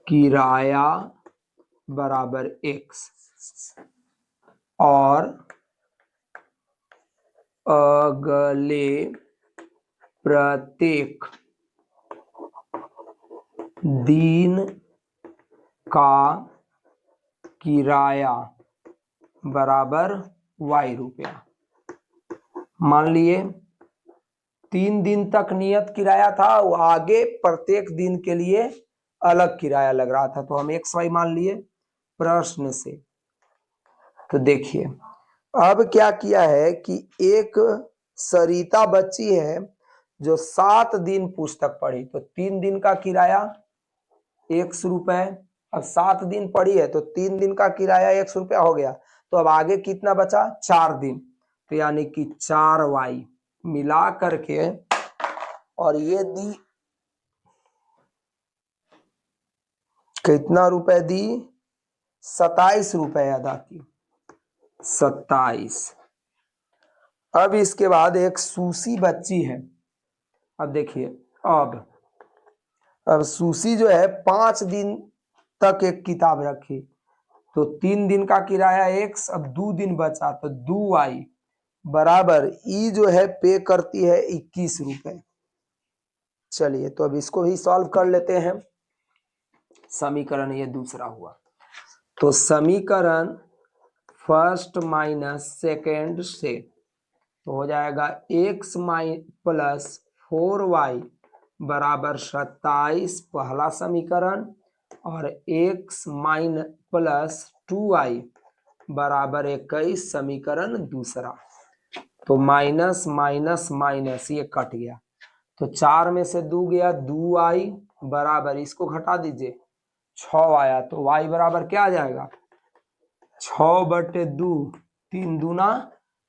किराया बराबर x और अगले प्रत्येक दिन का किराया बराबर y रुपया। मान लिए 3 दिन तक नियत किराया था, वो आगे प्रत्येक दिन के लिए अलग किराया लग रहा था, तो हम x y मान लिए प्रश्न से। तो देखिए अब क्या किया है कि एक सरिता बच्ची है जो 7 दिन पुस्तक पढ़ी, तो 3 दिन का किराया 100 रुपए। अब 7 दिन पढ़ी है तो 3 दिन का किराया 100 रुपया हो गया। तो अब आगे कितना बचा 4 दिन, तो यानी कि 4y मिला करके, और ये दी कितना रुपए दी 27 रुपए अदा की, 27। अब इसके बाद एक सुशी बच्ची है। अब देखिए अब सुशी जो है 5 दिन तक एक किताब रखी, तो 3 दिन का किराया x, अब 2 दिन बचा तो 2y बराबर ई जो है पे करती है 21 रुपए। चलिए तो अब इसको भी सॉल्व कर लेते हैं। समीकरण ये दूसरा हुआ, तो समीकरण फर्स्ट माइनस सेकेंड से तो हो जाएगा x प्लस 4y बराबर 27 पहला समीकरण, और x प्लस 2y बराबर 21 समीकरण दूसरा। तो माइनस माइनस माइनस ये कट गया, तो 4 में से 2 गया 2y बराबर, इसको घटा दीजिए 6 आया, तो y बराबर क्या आ जाएगा 6/2, 3 दूना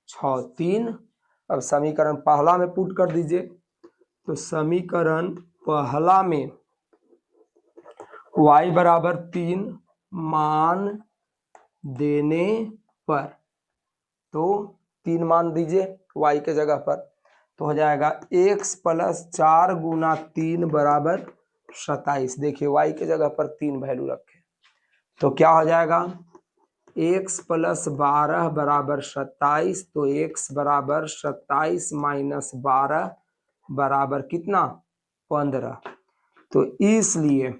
6, 3। अब समीकरण पहला में पुट कर दीजिए, तो समीकरण पहला में y बराबर 3 मान देने पर, तो 3 मान दीजिए y के जगह पर, तो हो जाएगा x प्लस 4 गुना 3 बराबर 27। देखिए y के जगह पर 3 वैल्यू रखे, तो क्या हो जाएगा x प्लस 12 बराबर 27, तो x बराबर 27 माइनस 12 बराबर कितना 15। तो इसलिए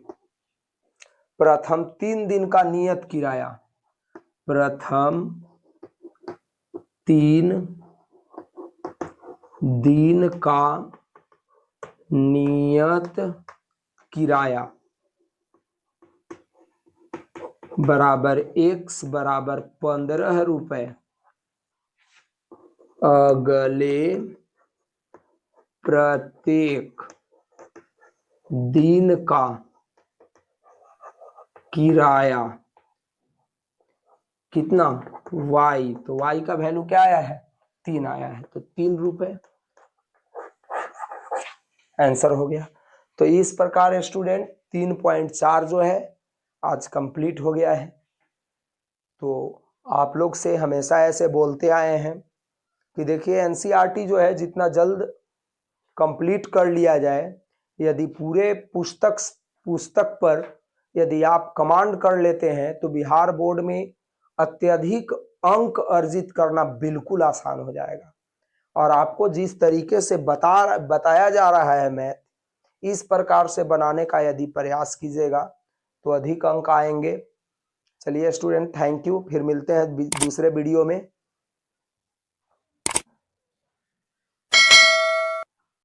प्रथम 3 दिन का नियत किराया, प्रथम 3 दिन का नियत किराया बराबर x बराबर 15 रुपए, अगले प्रत्येक दिन का किराया कितना y, तो y का वैल्यू क्या आया है 3 आया है, तो 3 रुपए आंसर हो गया। तो इस प्रकार स्टूडेंट 3.4 जो है आज कंप्लीट हो गया है। तो आप लोग से हमेशा ऐसे बोलते आए हैं कि देखिए एनसीईआरटी जो है जितना जल्द कंप्लीट कर लिया जाए, यदि पूरे पुस्तक पर यदि आप कमांड कर लेते हैं तो बिहार बोर्ड में अत्यधिक अंक अर्जित करना बिल्कुल आसान हो जाएगा। और आपको जिस तरीके से बताया जा रहा है मैथ, इस प्रकार से बनाने का यदि प्रयास कीजिएगा तो अधिक अंक आएंगे। चलिए स्टूडेंट, थैंक यू, फिर मिलते हैं दूसरे वीडियो में।